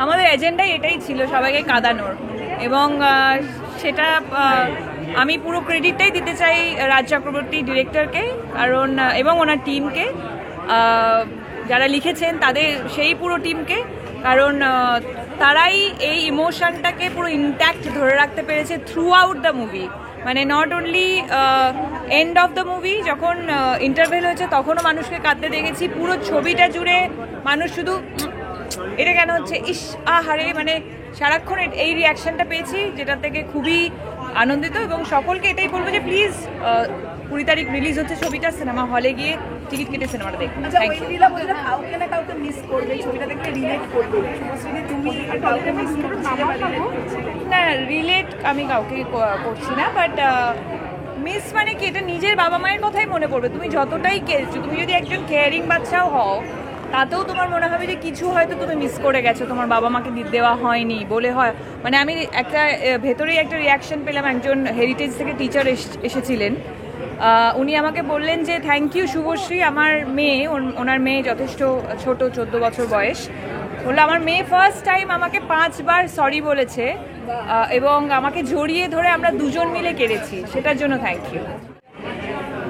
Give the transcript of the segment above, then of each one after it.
আমাদের এজেন্ডাই এটাই ছিল, সবাইকে কাঁদানোর, এবং সেটা আমি পুরো ক্রেডিটটাই দিতে চাই রাজ চক্রবর্তী ডিরেক্টরকে, কারণ এবং ওনার টিমকে, যারা লিখেছেন তাদের সেই পুরো টিমকে, কারণ তারাই এই ইমোশনটাকে পুরো ইনট্যাক্ট ধরে রাখতে পেরেছে থ্রু আউট দ্য মুভি। মানে not only end of the movie, যখন ইন্টারভেল হয়েছে তখনও মানুষকে কাঁদতে দেখেছি। পুরো ছবিটা জুড়ে মানুষ শুধু এটা কেন হচ্ছে, ইস আহারে, মানে সারাক্ষণ এই রিয়াকশনটা পেয়েছি, যেটা থেকে খুবই আনন্দিত। এবং সকলকে এটাই বলবো যে প্লিজ 20 তারিখ রিলিজ হচ্ছে ছবিটা, সিনেমা হলে গিয়ে টিকিট কেটে সিনেমাটা দেখুন। না, রিলেট আমি কাউকে করছি না, বাট মিস মানে কি, এটা নিজের বাবা মায়ের কথাই মনে পড়বে। তুমি যতটাই তুমি যদি একজন কেয়ারিং বাচ্চাও হও, তাতেও তোমার মনে হবে যে কিছু হয়তো তুমি মিস করে গেছো, তোমার বাবা মাকে দেওয়া হয়নি বলে হয়। মানে আমি একটা ভেতরেই একটা রিয়াকশন পেলাম, একজন হেরিটেজ থেকে টিচার এসেছিলেন, উনি আমাকে বললেন যে থ্যাংক ইউ শুভশ্রী, আমার মেয়ে, ওনার মেয়ে যথেষ্ট ছোট, 14 বছর বয়স, বললো আমার মেয়ে ফার্স্ট টাইম আমাকে 5 বার সরি বলেছে, এবং আমাকে জড়িয়ে ধরে আমরা দুজন মিলে কেঁদেছি, সেটার জন্য থ্যাংক ইউ।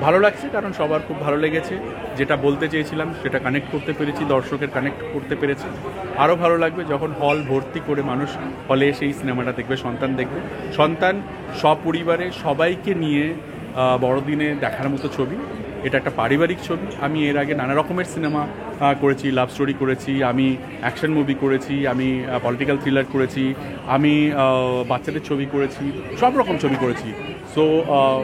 ভালো লাগছে, কারণ সবার খুব ভালো লেগেছে, যেটা বলতে চেয়েছিলাম সেটা কানেক্ট করতে পেরেছি, দর্শকের কানেক্ট করতে পেরেছি। আরও ভালো লাগবে যখন হল ভর্তি করে মানুষ হলে এসে এই সিনেমাটা দেখবে, সন্তান দেখবে। সন্তান সপরিবারে সবাইকে নিয়ে বড়দিনে দেখার মতো ছবি। এটা একটা পারিবারিক ছবি। আমি এর আগে নানা রকমের সিনেমা করেছি, লাভ স্টোরি করেছি, আমি অ্যাকশন মুভি করেছি, আমি পলিটিক্যাল থ্রিলার করেছি, আমি বাচ্চাদের ছবি করেছি, সব রকম ছবি করেছি। সো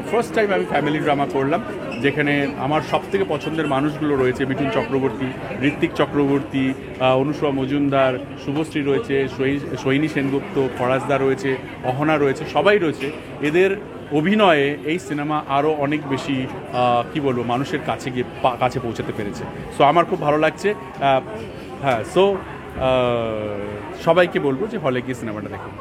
ফার্স্ট টাইম আমি ফ্যামিলি ড্রামা করলাম, যেখানে আমার সবথেকে পছন্দের মানুষগুলো রয়েছে, মিঠুন চক্রবর্তী, ঋত্বিক চক্রবর্তী, অনুষ্কা মজুমদার, শুভশ্রী রয়েছে, সোহিনী সেনগুপ্ত, ফরাজদা রয়েছে, অহনা রয়েছে, সবাই রয়েছে। এদের অভিনয়ে এই সিনেমা আরও অনেক বেশি কি বলবো, মানুষের কাছে গিয়ে কাছে পৌঁছাতে পেরেছে। সো আমার খুব ভালো লাগছে। হ্যাঁ, সো সবাইকে বলবো যে হলে গিয়ে সিনেমাটা দেখুন।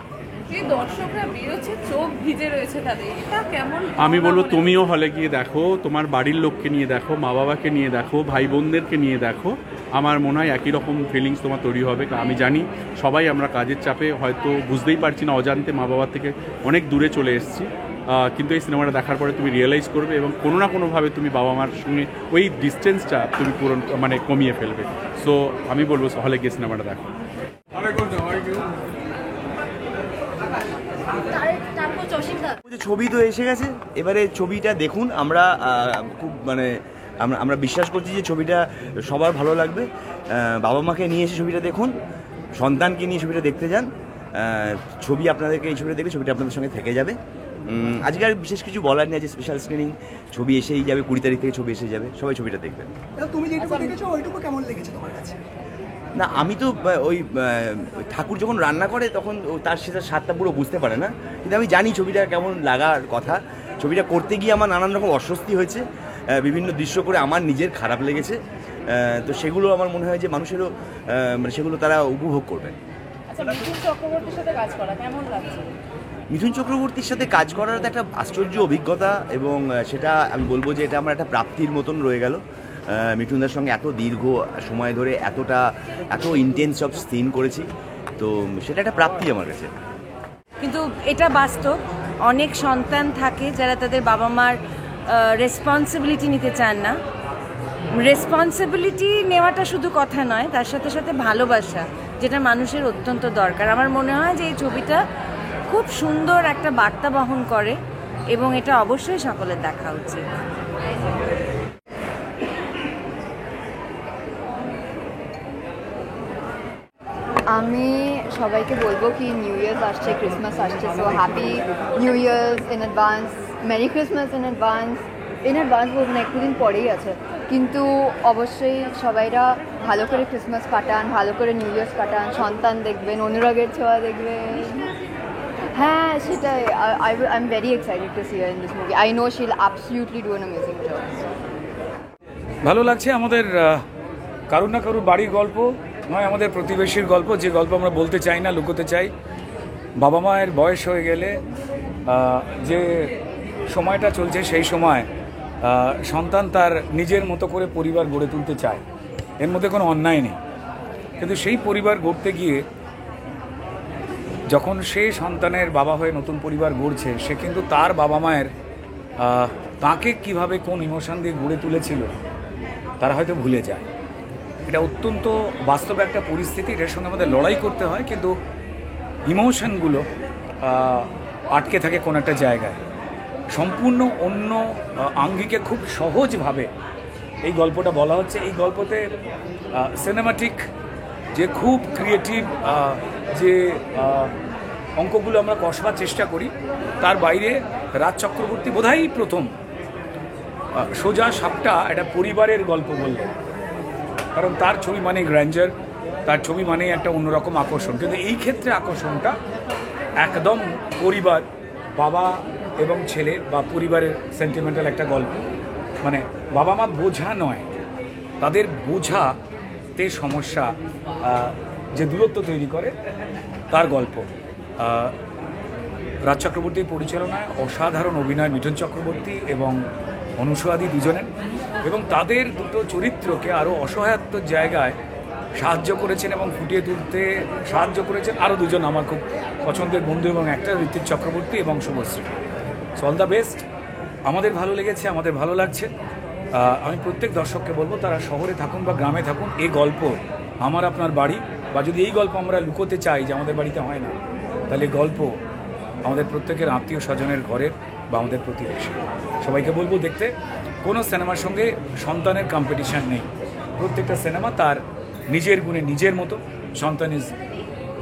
আমি বলবো তুমিও হলে গিয়ে দেখো, তোমার বাড়ির লোককে নিয়ে দেখো, মা বাবাকে নিয়ে দেখো, ভাই বোনদেরকে নিয়ে দেখো। আমার মনে হয় একই রকম ফিলিংস তোমার তৈরি হবে। আমি জানি সবাই আমরা কাজের চাপে হয়তো বুঝতেই পারছি না, অজান্তে মা বাবার থেকে অনেক দূরে চলে এসেছি, কিন্তু এই সিনেমাটা দেখার পরে তুমি রিয়েলাইজ করবে, এবং কোনো না কোনোভাবে তুমি বাবা মার সঙ্গে ওই ডিস্টেন্সটা তুমি পূরণ মানে কমিয়ে ফেলবে। সো আমি বলবো হলে গিয়ে সিনেমাটা দেখো। ছবি তো এসে গেছে, এবারে ছবিটা দেখুন। আমরা খুব মানে আমরা বিশ্বাস করছি যে ছবিটা সবার ভালো লাগবে। বাবা মাকে নিয়ে এসে ছবিটা দেখুন, সন্তানকে নিয়ে ছবিটা দেখতে যান। ছবি আপনাদেরকে, এই ছবিটা দেখলে ছবিটা আপনাদের সঙ্গে থেকে যাবে। আজকে আর বিশেষ কিছু বলার নেই, যে স্পেশাল স্ক্রিনিং, ছবি এসেই যাবে, 20 তারিখ থেকে ছবি এসে যাবে, সবাই ছবিটা দেখবেন। তুমি যেটুকু দেখেছো ওইটুকু কেমন লেগেছে তোমার কাছে? না, আমি তো ওই ঠাকুর যখন রান্না করে তখন তার সেটা স্বাদটা পুরো বুঝতে পারে না, কিন্তু আমি জানি ছবিটা কেমন লাগার কথা। ছবিটা করতে গিয়ে আমার নানান রকম অস্বস্তি হয়েছে, বিভিন্ন দৃশ্য করে আমার নিজের খারাপ লেগেছে। তো সেগুলো আমার মনে হয় যে মানুষেরও মানে সেগুলো তারা উপভোগ করবে। মিঠুন চক্রবর্তীর সাথে কাজ করা কেমন লাগছে? মিঠুন চক্রবর্তীর সাথে কাজ করার তো একটা আশ্চর্য অভিজ্ঞতা, এবং সেটা আমি বলবো যে এটা আমার একটা প্রাপ্তির মতন রয়ে গেল। মিঠুনদার সঙ্গে এত দীর্ঘ সময় ধরে এত ইন্টেন্স সব সিন করেছি, তো সেটা একটা প্রাপ্তি আমার কাছে। কিন্তু এটা বাস্তব, অনেক সন্তান থাকে যারা তাদের বাবা মার রেসপন্সিবিলিটি নিতে চান না। রেসপন্সিবিলিটি নেওয়াটা শুধু কথা নয়, তার সাথে সাথে ভালোবাসা, যেটা মানুষের অত্যন্ত দরকার। আমার মনে হয় যে এই ছবিটা খুব সুন্দর একটা বার্তা বহন করে, এবং এটা অবশ্যই সকলের দেখা উচিত। আমি সবাইকে বলবো কি নিউ ইয়ার্স আসছে, ক্রিসমাস আসছে, so happy new years in advance, merry Christmas in advance বলবো না, একটু দিন পরেই আছে, কিন্তু অবশ্যই সবাইরা ভালো করে ক্রিসমাস কাটান, ভালো করে নিউ ইয়ার্স কাটান, সন্তান দেখবেন, অনুরাগের ছোঁয়া দেখবেন, হ্যাঁ সেটাই I am very excited to see her in this movie I know she will absolutely do an amazing job ভালো লাগছে আমাদের কারুর না কারুর বাড়ির গল্প নয়, আমাদের প্রতিবেশীর গল্প, যে গল্প আমরা বলতে চাই না, লুকোতে চাই। বাবা মায়ের বয়স হয়ে গেলে যে সময়টা চলছে সেই সময় সন্তান তার নিজের মতো করে পরিবার গড়ে তুলতে চায়, এর মধ্যে কোনো অন্যায় নেই। কিন্তু সেই পরিবার গড়তে গিয়ে যখন সে সন্তানের বাবা হয়ে নতুন পরিবার গড়ছে, সে কিন্তু তার বাবা মায়ের তাকে কিভাবে কোন ইমোশন দিয়ে গড়ে তুলেছিল তারা হয়তো ভুলে যায়। এটা অত্যন্ত বাস্তব একটা পরিস্থিতি, এটার সঙ্গে আমাদের লড়াই করতে হয়, কিন্তু ইমোশনগুলো আটকে থাকে কোন একটা জায়গায়। সম্পূর্ণ অন্য আঙ্গিকে খুব সহজভাবে এই গল্পটা বলা হচ্ছে। এই গল্পতে সিনেমাটিক যে খুব ক্রিয়েটিভ যে অঙ্কগুলো আমরা কষবার চেষ্টা করি, তার বাইরে রাজ চক্রবর্তী বোধহয় প্রথম সোজা সাপটা একটা পরিবারের গল্প বললেন, কারণ তার ছবি মানে গ্র্যান্ডার, তার ছবি মানে একটা অন্যরকম আকর্ষণ। কিন্তু এই ক্ষেত্রে আকর্ষণটা একদম পরিবার, বাবা এবং ছেলে বা পরিবারের সেন্টিমেন্টাল একটা গল্প। মানে বাবা মা বোঝা নয়, তাদের বোঝাতে সমস্যা যে দূরত্ব তৈরি করে তার গল্প। রাজ চক্রবর্তীর পরিচালনায় অসাধারণ অভিনয় মিঠুন চক্রবর্তী এবং অনুসুয়াদি দুজনের, এবং তাদের দুটো চরিত্রকে আরও অসহায়ত্ব জায়গায় সাহায্য করেছেন এবং ফুটিয়ে তুলতে সাহায্য করেছেন আরও দুজন আমার খুব পছন্দের বন্ধু এবং অ্যাক্টর, ঋত্বিক চক্রবর্তী এবং Subhashree. So all the best. আমাদের ভালো লেগেছে, আমাদের ভালো লাগছে। আমি প্রত্যেক দর্শককে বলবো, তারা শহরে থাকুন বা গ্রামে থাকুন, এই গল্প আমার আপনার বাড়ি, বা যদি এই গল্প আমরা লুকোতে চাই যে আমাদের বাড়িতে হয় না, তাহলে গল্প আমাদের প্রত্যেকের আত্মীয় স্বজনের ঘরের বা আমাদের প্রতিবেশী। সবাইকে বলবো দেখতে। কোনো সিনেমার সঙ্গে সন্তানের কম্পিটিশান নেই, প্রত্যেকটা সিনেমা তার নিজের গুণে নিজের মতো। সন্তান ইজ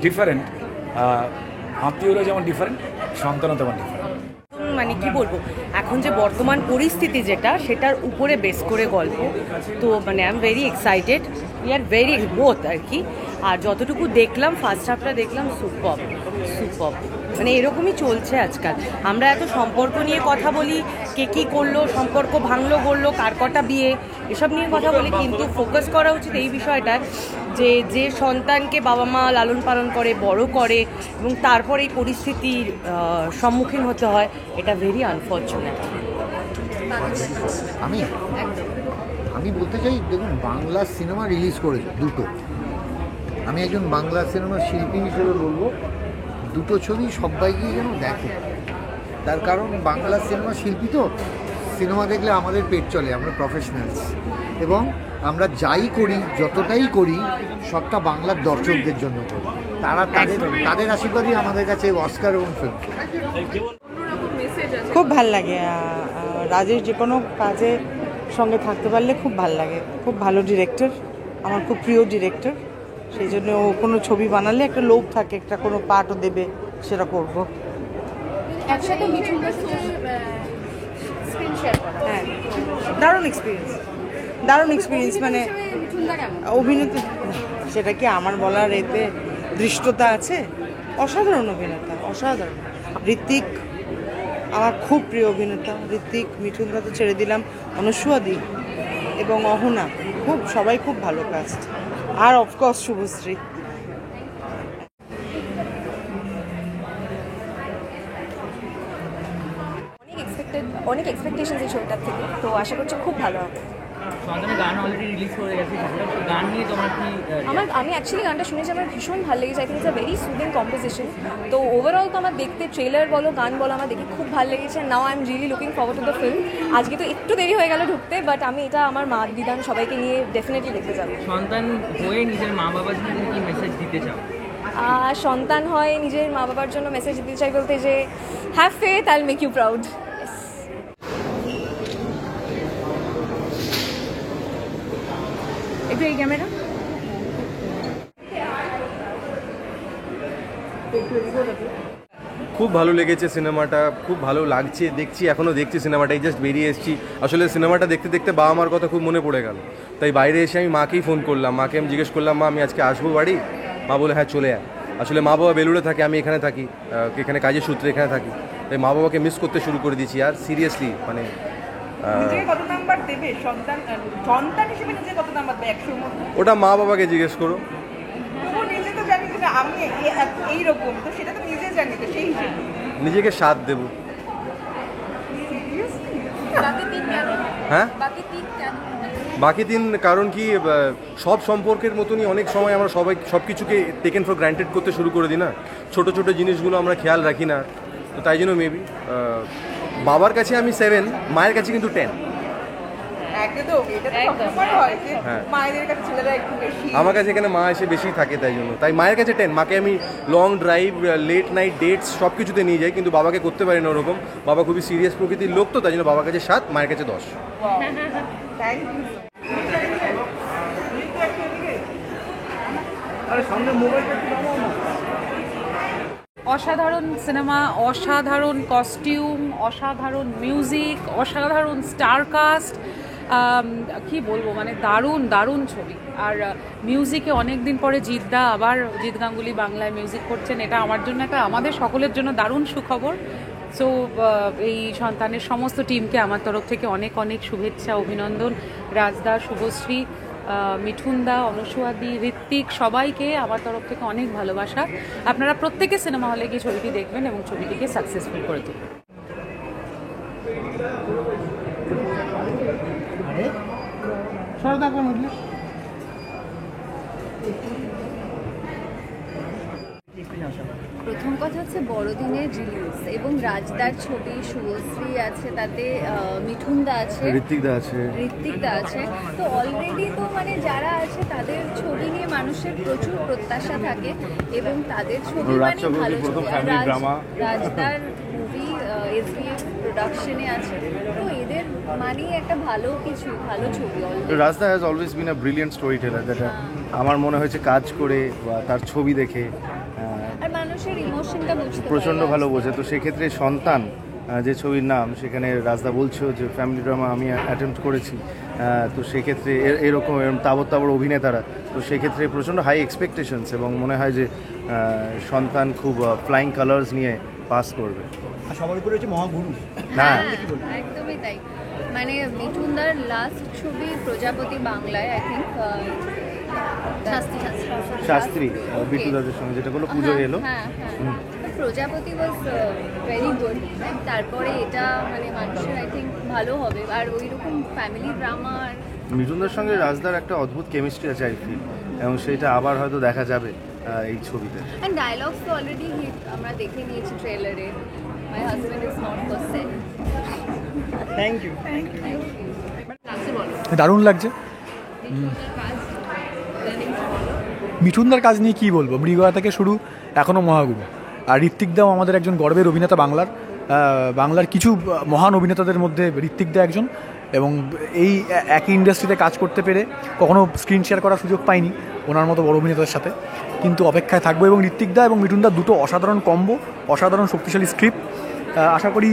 ডিফারেন্ট, আত্মীয়রা যেমন ডিফারেন্ট, সন্তানও তেমন ডিফারেন্ট। মানে কি বলবো, এখন যে বর্তমান পরিস্থিতি যেটা, সেটার উপরে বেস করে গল্প। তো মানে I am very excited, we are very both আর কি। আর যতটুকু দেখলাম, ফার্স্ট হাফটা দেখলাম, সুপার সুপার। মানে এরকমই চলছে আজকাল। আমরা এত সম্পর্ক নিয়ে কথা বলি, কে কী করলো, সম্পর্ক ভাঙলো গড়লো, কার কটা বিয়ে, এসব নিয়ে কথা বলি, কিন্তু ফোকাস করা উচিত এই বিষয়টায় যে যে সন্তানকে বাবা মা লালন পালন করে, বড় করে, এবং তারপর এই পরিস্থিতির সম্মুখীন হতে হয়, এটা ভেরি আনফর্চুনেট। আমি বলতে চাই, দেখুন, বাংলা সিনেমা রিলিজ করেছে দুটো। আমি একজন বাংলা সিনেমার শিল্পী হিসেবে বলবো, দুটো ছবি সবাইকে যেন দেখে। তার কারণ বাংলা সিনেমা শিল্পী তো, সিনেমা দেখলে আমাদের পেট চলে, আমরা প্রফেশনালস, এবং আমরা যাই করি, যতটাই করি, সবটা বাংলার দর্শকদের জন্য করি। তারা তাদের আশীর্বাদই আমাদের কাছে অস্কার এবং ফিল্ম। খুব ভাল লাগে রাজেশ যে কোনো কাজে সঙ্গে থাকতে পারলে খুব ভাল লাগে। খুব ভালো ডিরেক্টর, আমার খুব প্রিয় ডিরেক্টর, সেই জন্য ও কোনো ছবি বানালে একটা লোভ থাকে, একটা কোনো পার্টও দেবে, সেটা করবো। একসাথে হ্যাঁ, দারুণ এক্সপিরিয়েন্স, মানে অভিনেতা, সেটা কি আমার বলার এতে দৃষ্টতা আছে? অসাধারণ অভিনেতা, অসাধারণ। ঋত্বিক আমার খুব প্রিয় অভিনেতা, ঋত্বিক, মিঠুনদা তো ছেড়ে দিলাম, অনুসুয়াদি এবং অহনা, সবাই খুব ভালো কাস্ট, আর অফকোর্স শুভশ্রী। অনেক এক্সপেকটেশন এই ছবিটার থেকে, তো আশা করছি খুব ভালো হবে। গান অলরেডি রিলিজ করে গেছে, গান নিয়ে তোমার কি? আমি অ্যাকচুয়ালি গানটা শুনেছি, আমার ভীষণ ভালো লেগেছে। I think it's a very soothing composition. তো ওভারঅল তো আমার দেখতে, ট্রেলার বলো গান বলো, আমার দেখে খুব ভালো লেগেছে। Now I am really looking forward to the film. আজকে তো একটু দেরি হয়ে গেল ঢুকতে, বাট আমি এটা আমার মা দিদান সবাইকে নিয়ে ডেফিনেটলি দেখতে যাবো। সন্তান হয়ে নিজের মা বাবার জন্য কি মেসেজ দিতে চাও? সন্তান হয় নিজের মা বাবার জন্য মেসেজ দিতে চাই বলতে যে, have faith, I will make you proud. একটু এই ক্যামেরা। খুব ভালো লেগেছে সিনেমাটা, খুব ভালো লাগছে, দেখছি, এখনও দেখছি সিনেমাটা, এই জাস্ট বেরিয়ে এসেছি। আসলে সিনেমাটা দেখতে দেখতে বাবা মার কথা খুব মনে পড়ে গেল, তাই বাইরে এসে আমি মাকেই ফোন করলাম। মাকে আমি জিজ্ঞেস করলাম, মা আমি আজকে আসবো বাড়ি? মা বলে হ্যাঁ চলে আয়। আসলে মা বাবা বেলুড়ে থাকে, আমি এখানে থাকি, এখানে কাজের সূত্রে এখানে থাকি, তাই মা বাবাকে মিস করতে শুরু করে দিয়েছি। আর সিরিয়াসলি মানে ওটা মা বাবাকে জিজ্ঞেস করো। নিজেকে সাথ দেব। হ্যাঁ, বাকি 3 কারণ কি, সব সম্পর্কের মতনই অনেক সময় আমরা সবাই সব কিছুকে টেকেন ফর গ্রান্টেড করতে শুরু করে দিই না, ছোট ছোট জিনিসগুলো আমরা খেয়াল রাখি না, তো তাই জন্য মেবি বাবার কাছে আমি 7, মায়ের কাছে কিন্তু 10। আমার কাছে এখানে মা এসে বেশি থাকে, তাই জন্য তাই মায়ের কাছে 10। মাকে আমি long drive, late night dates সব কিছুতে নিয়ে যাই, কিন্তু বাবাকে করতে পারি না ওরকম। বাবা খুবই সিরিয়াস প্রকৃতির লোক, তো তাই জন্য বাবার কাছে 7, মায়ের কাছে 10। অসাধারণ সিনেমা, অসাধারণ কস্টিউম, অসাধারণ মিউজিক, অসাধারণ স্টার কাস্ট, কি বলবো, মানে দারুণ দারুণ ছবি। আর মিউজিকে অনেক দিন পরে জিৎদা, আবার জিৎ গাঙ্গুলি বাংলায় মিউজিক করছেন, এটা আমার জন্য একটা, আমাদের সকলের জন্য দারুণ সুখবর। সো এই সন্তানের সমস্ত টিমকে আমার তরফ থেকে অনেক অনেক শুভেচ্ছা, অভিনন্দন। রাজদা, শুভশ্রী, মিঠুনদা, অনুসুয়াদি, ঋত্বিক, সবাইকে আমার তরফ থেকে অনেক ভালোবাসা। আপনারা প্রত্যেকে সিনেমা হলে গিয়ে ছবিটি দেখবেন এবং ছবিটিকে সাকসেসফুল করে তুলবেন। প্রথম কথা হচ্ছে বড়দিনের রিলিজ এবং রাজদার ছবি, শুভশ্রী আছে, তাতে মিঠুনদা আছে, ঋত্বিকদা আছে, তো অলরেডি তো মানে যারা আছে তাদের ছবি নিয়ে মানুষের প্রচুর প্রত্যাশা থাকে এবং তাদের ছবি মানে ভালো ছবি। রাজদার মুভি SBF প্রোডাকশনে আছে, তো এদের মানে একটা ভালো কিছু, ভালো ছবি। রাজদা has always been a brilliant storyteller, যেটা আমার মনে হয়েছে কাজ করে বা তার ছবি দেখে আর মানুষের ইমোশনটা বুঝতে প্রচণ্ড ভালো বোঝে। তো সেক্ষেত্রে সন্তান যে ছবির নাম, সেখানে রাজদা বলছো যে ফ্যামিলি ড্রামা আমি অ্যাটেম্প্ট করেছি, তো সেক্ষেত্রে এরকম তাবড় তাবড় অভিনেতারা, তো সেক্ষেত্রে প্রচণ্ড হাই এক্সপেকটেশনস এবং মনে হয় যে সন্তান খুব ফ্লাইং কালার্স নিয়ে পাস করবে। সবার উপরে হচ্ছে মহাগুরু। হ্যাঁ, একদমই তাই। মানে মিঠুনদার লাস্ট ছবি প্রজাপতি বাংলায়, আই থিঙ্ক শাস্ত্রী বিটুদাদের সঙ্গে যেটা কোনো পুজো এলো, প্রজাপতি ওয়াজ ভেরি গুড। তারপরে এটা মানে মানুষের আই থিঙ্ক ভালো হবে। আর ওই রকম ফ্যামিলি ড্রামা, মিঠুনদার সঙ্গে রাজদার একটা অদ্ভুত কেমিস্ট্রি আছে আই ফিল, এবং সেটা আবার হয়তো দেখা যাবে এই ছবিতে। অ্যান্ড ডায়লগস তো অলরেডি হিট, আমরা দেখে নিয়েছি ট্রেলারে। My husband is not for sale. Thank you. দারুণ লাগছে। মিঠুনদার কাজ নিয়ে কী বলবো, মৃগয়া থেকে শুরু এখনও মহাগুরু। আর ঋত্বিকদাও আমাদের একজন গর্বের অভিনেতা, বাংলার কিছু মহান অভিনেতাদের মধ্যে ঋত্বিকদা একজন, এবং এই একই ইন্ডাস্ট্রিতে কাজ করতে পেরে কখনো স্ক্রিন শেয়ার করার সুযোগ পাইনি ওনার মতো বড় অভিনেতার সাথে, কিন্তু অপেক্ষায় থাকবো। এবং ঋত্বিকদা এবং মিঠুনদা দুটো অসাধারণ কম্বো, অসাধারণ শক্তিশালী স্ক্রিপ্ট, আশা করি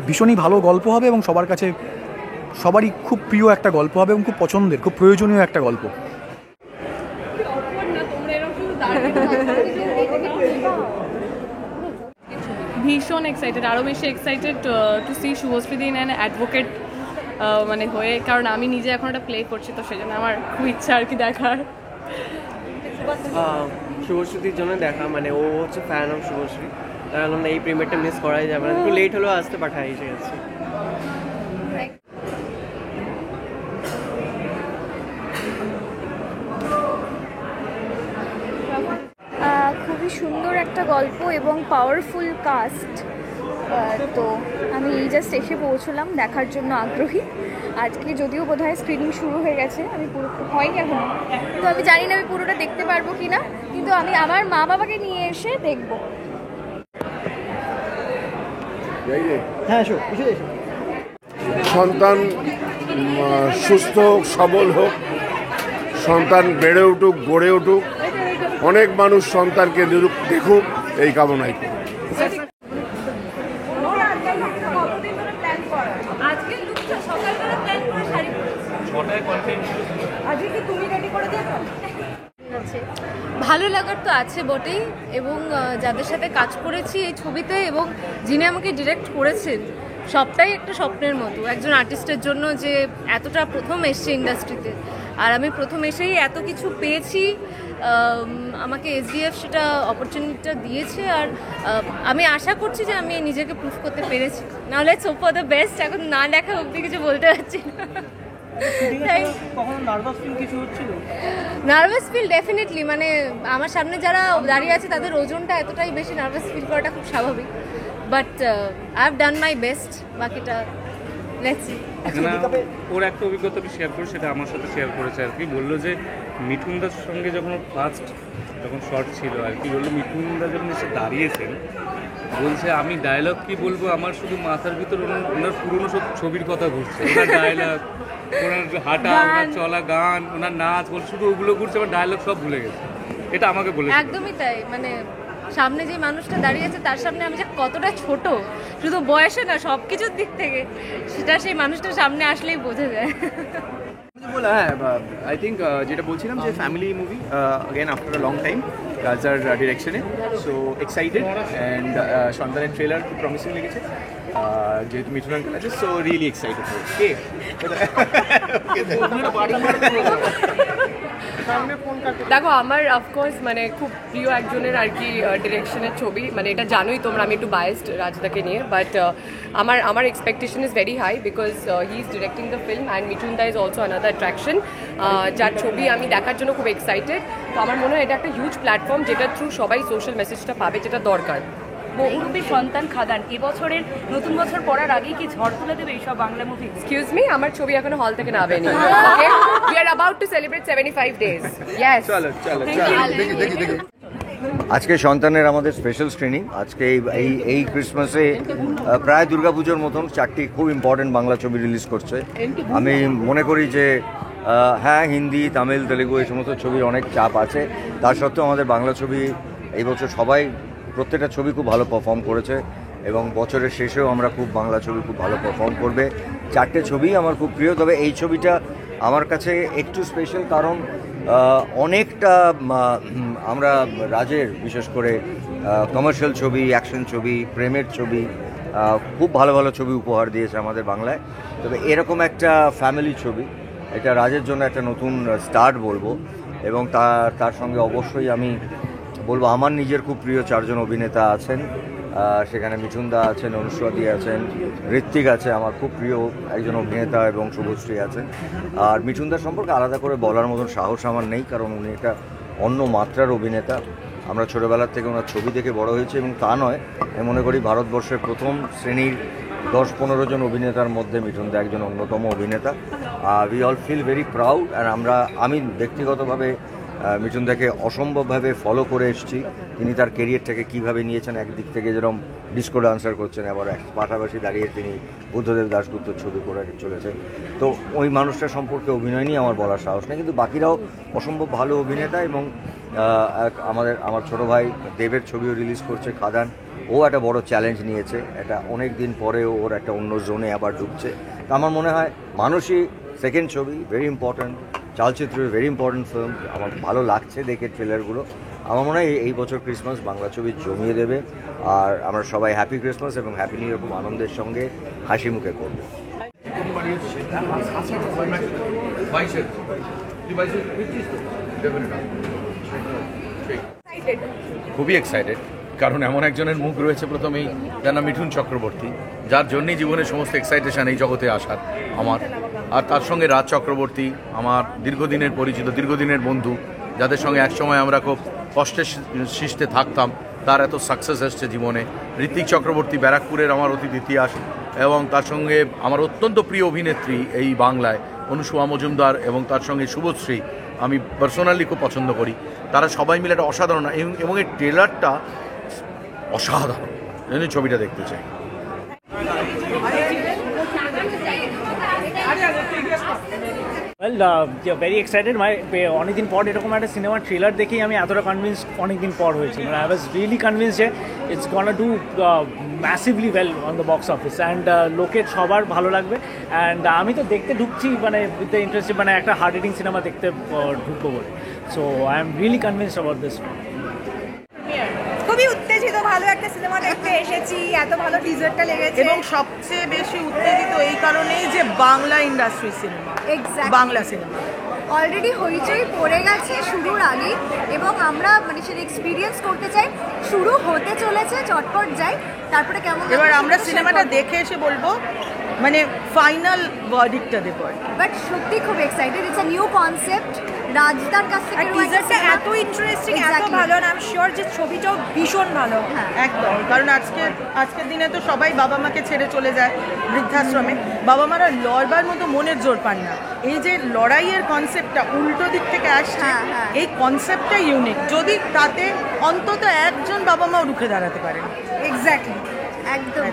ভীষণই ভালো গল্প হবে এবং সবার কাছে সবারই খুব প্রিয় একটা গল্প হবে এবং খুব পছন্দের, খুব প্রয়োজনীয় একটা গল্প। ভীষণ এক্সাইটেড, আরও বেশি এক্সাইটেড টু সি শুভশ্রী দিন অ্যান্ড অ্যাডভোকেট মানে হয়ে, কারণ আমি নিজে এখন একটা প্লে করছি, তো সেই জন্য আমার খুব ইচ্ছা আর কি দেখার। শুভশ্রীর জন্য দেখা, মানে ও হচ্ছে ফ্যান অফ শুভশ্রী, তার কারণ এই প্রিমিয়ারটা মিস করাই যাবে না। একটু লেট হলেও আসতে পাঠায় এসে গেছে। খুবই সুন্দর একটা গল্প এবং পাওয়ারফুল কাস্ট, তো আমি জাস্ট এসে পৌঁছলাম, দেখার জন্য আগ্রহী। আজকে যদিও বোধহয় স্ক্রিনিং শুরু হয়ে গেছে, আমি পুরো হয়নি এখনো, তো আমি জানি না আমি পুরোটা দেখতে পারবো কি না, কিন্তু আমি আমার মা বাবাকে নিয়ে এসে দেখবো। সন্তান সুস্থ হোক, সবল হোক, সন্তান বেড়ে উঠুক, গড়ে উঠুক, অনেক মানুষ সন্তানকে দেখুক, এই কামনাই করি। ভালো লাগার তো আছে বটেই, এবং যাদের সাথে কাজ করেছি এই ছবিতে এবং যিনি আমাকে ডিরেক্ট করেছেন সবটাই একটা স্বপ্নের মতো একজন আর্টিস্টের জন্য, যে এতটা প্রথম এসছে ইন্ডাস্ট্রিতে, আর আমি প্রথম এসেই এত কিছু পেয়েছি। আমাকে এসডিএফ সেটা অপরচুনিটিটা দিয়েছে, আর আমি আশা করছি যে আমি নিজেকে প্রুফ করতে পেরেছি। নাহলে হোপ ফর দ্য বেস্ট, এখন না দেখা অব্দি কিছু বলতে পারছি না। নার্ভাস ফিল ডেফিনেটলি, মানে আমার সামনে যারা দাঁড়িয়ে আছে তাদের ওজনটা এতটাই বেশি, নার্ভাস ফিল করাটা খুব স্বাভাবিক, but I have done my best. বাকিটা লেটস সি। ওর একটা অভিজ্ঞতা শেয়ার করে, সেটা আমার সাথে শেয়ার করেছে আর কি। বললো যে মিঠুনদার সঙ্গে যখন ফার্স্ট যখন শর্ট ছিল আর কি, বললো মিঠুনদা যখন এসে দাঁড়িয়েছেন, বলছে আমি ডায়লগ কি বলবো, আমার শুধু মাথার ভিতর ওনার পুরনো সব ছবির কথা ঘুরছে, ওনার ডায়লগ, ওনার হাঁটা, ওনার চলা, গান, ওনার নাচ, শুধু ওগুলো ঘুরছে, আমার ডায়লগ সব ভুলে গেছে। এটা আমাকে বলেছে। একদমই তাই, মানে সামনে যে মানুষটা দাঁড়িয়ে আছে তার সামনে আমি যে কতটা ছোট, শুধু বয়সে না সব কিছুর দিক থেকে, সেটা সেই মানুষটার সামনে আসলেই বোঝা যায়। হ্যাঁ, আই থিঙ্ক যেটা বলছিলাম যে family movie again after a long time, রাজার ডিরেকশনে, সো এক্সাইটেড, অ্যান্ড সন্তানের ট্রেলার খুব প্রমিসিং লেগেছে, যেহেতু মিঠুন আঙ্কেল আছে, সো রিয়েলি এক্সাইটেড। দেখো, আমার অফকোর্স মানে খুব প্রিয় একজনের আর কি ডিরেকশনের ছবি, মানে এটা জানোই তোমরা, আমি একটু বায়াসড রাজদাকে নিয়ে, বাট আমার expectation is very high because he is directing the film, and Mithun da is also another attraction, যার ছবি আমি দেখার জন্য খুব এক্সাইটেড। তো আমার মনে হয় এটা একটা হিউজ প্ল্যাটফর্ম, যেটা থ্রু সবাই সোশ্যাল মেসেজটা পাবে, যেটা দরকার। বহুরূপী সন্তান খাদান এবছরের নতুন বছর পড়ার আগেই কি ঝড় তুলে দেবে এইসব বাংলা মুভি? এক্সকিউজ মি, আমার ছবি এখনো হল থেকে নামেনি। Okay, we are about to celebrate 75 days. Yes, চলো চলো দেখি। আজকে সন্তানের আমাদের স্পেশাল স্ক্রিনিং। আজকে এই ক্রিসমাসে প্রায় দুর্গাপুজোর মতন 4টি খুব ইম্পর্টেন্ট বাংলা ছবি রিলিজ করছে। আমি মনে করি যে হ্যাঁ, হিন্দি, তামিল, তেলেগু এই সমস্ত ছবির অনেক চাপ আছে, তার সত্ত্বেও আমাদের বাংলা ছবি এই বছর প্রত্যেকটা ছবি খুব ভালো পারফর্ম করেছে, এবং বছরের শেষেও আমরা বাংলা ছবি খুব ভালো পারফর্ম করবে। 4টে ছবি আমার খুব প্রিয়, তবে এই ছবিটা আমার কাছে একটু স্পেশাল, কারণ অনেকটা আমরা রাজের বিশেষ করে কমার্শিয়াল ছবি, অ্যাকশন ছবি, প্রেমের ছবি, খুব ভালো ভালো ছবি উপহার দিয়েছে আমাদের বাংলায়। তবে এরকম একটা ফ্যামিলি ছবি, এটা রাজের জন্য একটা নতুন স্টার্ট বলবো, এবং তার সঙ্গে অবশ্যই আমি বলবো আমার নিজের খুব প্রিয় 4জন অভিনেতা আছেন, সেখানে মিঠুনদা আছেন, অনুষ্কাদি আছেন, ঋত্বিক আছে, আমার খুব প্রিয় একজন অভিনেতা, এবং শুভশ্রী আছেন। আর মিঠুনদার সম্পর্কে আলাদা করে বলার মতন সাহস আমার নেই, কারণ উনি একটা অন্য মাত্রার অভিনেতা। আমরা ছোটোবেলার থেকে ওনার ছবি দেখে বড় হয়েছি, এবং তা নয়, আমি মনে করি ভারতবর্ষের প্রথম শ্রেণীর 10-15 জন অভিনেতার মধ্যে মিঠুনদা একজন অন্যতম অভিনেতা। We all feel very proud, আর আমি ব্যক্তিগতভাবে মিঠুনদাকে অসম্ভবভাবে ফলো করে এসেছি। তিনি তার কেরিয়ারটাকে কীভাবে নিয়েছেন, একদিক থেকে যেরকম ডিস্কো ডান্সার করছেন, আবার পাশাপাশি দাঁড়িয়ে তিনি বুদ্ধদেব দাশগুপ্তর ছবি করে চলেছেন। তো ওই মানুষটার সম্পর্কে অভিনয় নিয়ে আমার বলার সাহস নেই, কিন্তু বাকিরাও অসম্ভব ভালো অভিনেতা। এবং আমার ছোটো ভাই দেবের ছবিও রিলিজ করছে খাদান, ও একটা বড় চ্যালেঞ্জ নিয়েছে, এটা অনেক দিন পরেও ওর একটা অন্য জোনে আবার ঢুকছে। তো আমার মনে হয় মানুষই সেকেন্ড ছবি, ভেরি ইম্পর্ট্যান্ট চলচ্চিত্র, ভেরি ইম্পর্ট্যান্ট ফিল্ম। আমার ভালো লাগছে দেখে ট্রেলারগুলো। আমার মনে হয় এই বছর ক্রিসমাস বাংলা ছবি জমিয়ে দেবে, আর আমরা সবাই হ্যাপি ক্রিসমাস এবং হ্যাপি নিউ ইয়ার খুব আনন্দের সঙ্গে হাসি মুখে করবো। খুবই এক্সাইটেড, কারণ এমন একজনের মুখ রয়েছে প্রথমেই, যার নাম মিঠুন চক্রবর্তী, যার জন্যই জীবনের সমস্ত এক্সাইটেশন এই জগতে আসার আমার। আর তার সঙ্গে রাজ চক্রবর্তী, আমার দীর্ঘদিনের পরিচিত, দীর্ঘদিনের বন্ধু, যাদের সঙ্গে একসময় আমরা খুব কষ্টের সৃষ্টে থাকতাম, তার এত সাকসেস এসছে জীবনে। ঋত্বিক চক্রবর্তী ব্যারাকপুরের আমার অতীত ইতিহাস, এবং তার সঙ্গে আমার অত্যন্ত প্রিয় অভিনেত্রী এই বাংলায় অনুষ্কা মজুমদার, এবং তার সঙ্গে শুভশ্রী আমি পার্সোনালি খুব পছন্দ করি। তারা সবাই মিলে একটা অসাধারণ, এবং এই ট্রেলারটা অসাধারণ, এই ছবিটা দেখতে চাই। Very excited. অনেকদিন পর এরকম একটা সিনেমার ট্রেলার দেখেই আমি এতটা কনভিন্স অনেকদিন পর হয়েছি। আই ওয়াজ রিয়েলি কনভিন্স যে it's gonna do massively well on the box office and লোকের সবার ভালো লাগবে অ্যান্ড আমি তো দেখতে ঢুকছি মানে উইথ দ্য ইন্টারেস্টেড মানে একটা হার্ড হিটিং সিনেমা দেখতে ঢুকবো বলে so I am really convinced about this. খুবই উত্তেজিত, ভালো একটা সিনেমা দেখতে এসেছি, এত ভালো টিজারটা লেগেছে এবং সবচেয়ে বেশি উত্তেজিত এই কারণেই যে Bangla industry cinema, Bangla cinema already হইচই পড়ে গেছে শুরুর আগে এবং আমরা মানে সেটা এক্সপিরিয়েন্স করতে চাই। শুরু হতে চলেছে, চটপট যাই, তারপরে কেমন এবার আমরা সিনেমাটা দেখে এসে বলবো মানে ফাইনাল ভার্ডিক্টটা দেবো। বাট সত্যি খুব excited, it's a new concept. রাজদার কাছ থেকে টিজারটা এত ইন্টারেস্টিং, এত ভালো, আর আমি শিওর যে ছবিটাও ভীষণ ভালো। একদম, কারণ আজকের দিনে তো সবাই বাবা মাকে ছেড়ে চলে যায় বৃদ্ধাশ্রমে, বাবা মারা লড়বার মতো মনের জোর পান না। এই যে লড়াইয়ের কনসেপ্টটা উল্টো দিক থেকে আসছে, এই কনসেপ্টটা ইউনিক। যদি তাতে অন্তত একজন বাবা মাও রুখে দাঁড়াতে পারেন। এক্স্যাক্টলি, একদম।